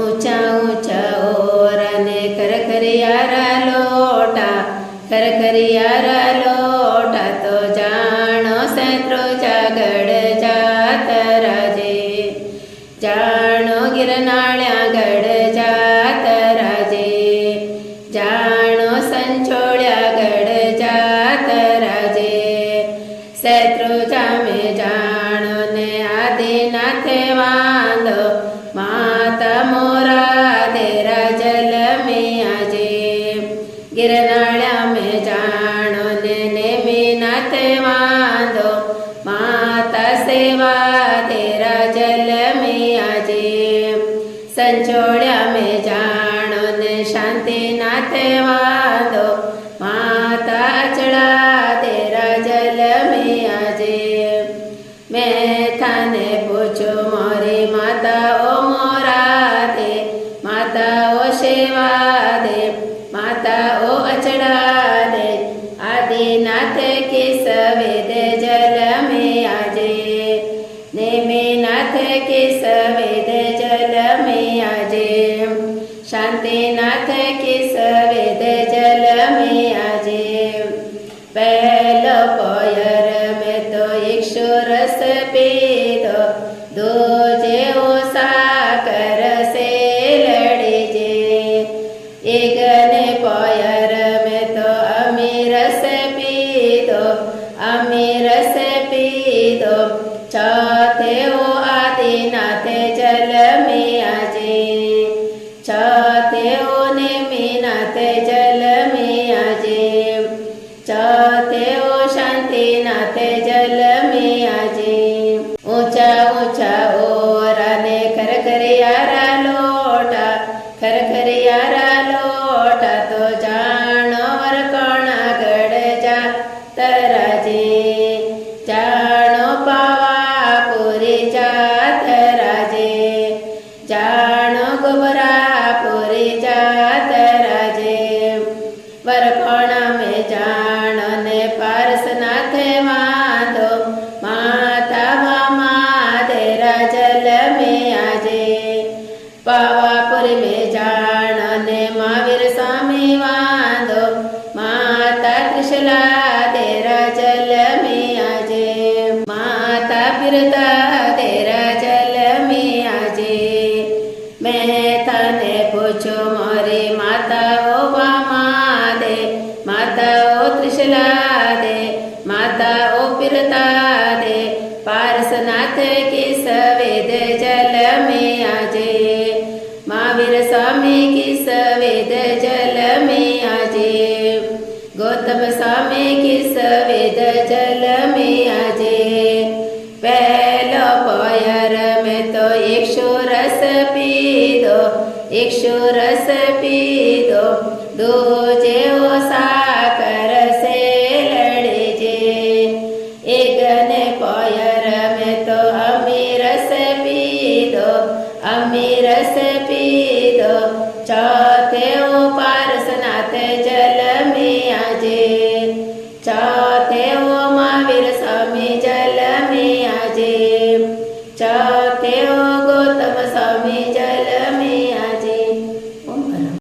ऊंचा ऊंचा ओर ने खरखरियारा लोटा, खरखरियारा लोटा तो जाणो सैत्रोचा गड जात राजे, जाणो गिरनाळ्या गड जात राजे, जाणो संचोळ्या गड जात राजे, सैत्रोचा में जाणो ने आदिनाथ वांदो, माता मोरा तेरा जल में आजे, गिरनाळ्या में जाणो ने नेमिनाथ वांदो, माता सेवा तेरा जल में आजे, संचोळ्या में जाणो ने शांतिनाथ वांदो, माता अचड़ा तेरा जल में आजे, मैं थाने पूछो मोरी माता ओ मोरा दे, माता ओ सेवा दे, माता ओ अचड़ा दे, आदिनाथ की सवेद जल में आजे, नेमिनाथ की सवेद जल में आजे, शांतिनाथ की सवेद जल में आजे, पहलो पोयर में तो इक्षु रस पीधो, दूजे ओ साकर से लड़ीजे, इगने पोयर में तो अमीरस पीधो, अमीरस पीधो, चौथे ओ आदिनाथ जल में आजे, चौथे ओ नेमिनाथ जल में आजे, चौथे ओ शांतिनाथ जल में आजे, ऊंचा ऊंचा ओरा ने खरखरियारा लोटा, खरखरियारा लोटा तो जाणो वरकोणा गड जात राजे, जाणो पावापुरी जात राजे, जाणो गोबरापुरी जात राजे, वरकोणा में जाणो ने पारसनाथ वांदो, माता भामा तेरा जल में आजे, पावापुरी में जाणो ने महावीर स्वामी वांदो, माता त्रिशला तेरा जल में आजे, माता बिरता तेरा जल में आजे, मैं थाने पूछो मोरी माता ओ भामा दे, माता ओ त्रिशला दे, माता ओ बिरता दे, पारसनाथ की सवेद जल में आजे, महावीर स्वामी की सवेद जल में आजे, गौतम स्वामी की सवेद जल में आजे, पहलो पोयर में तो इक्षु रस पीधो, इक्षु रस पीधो, दूजे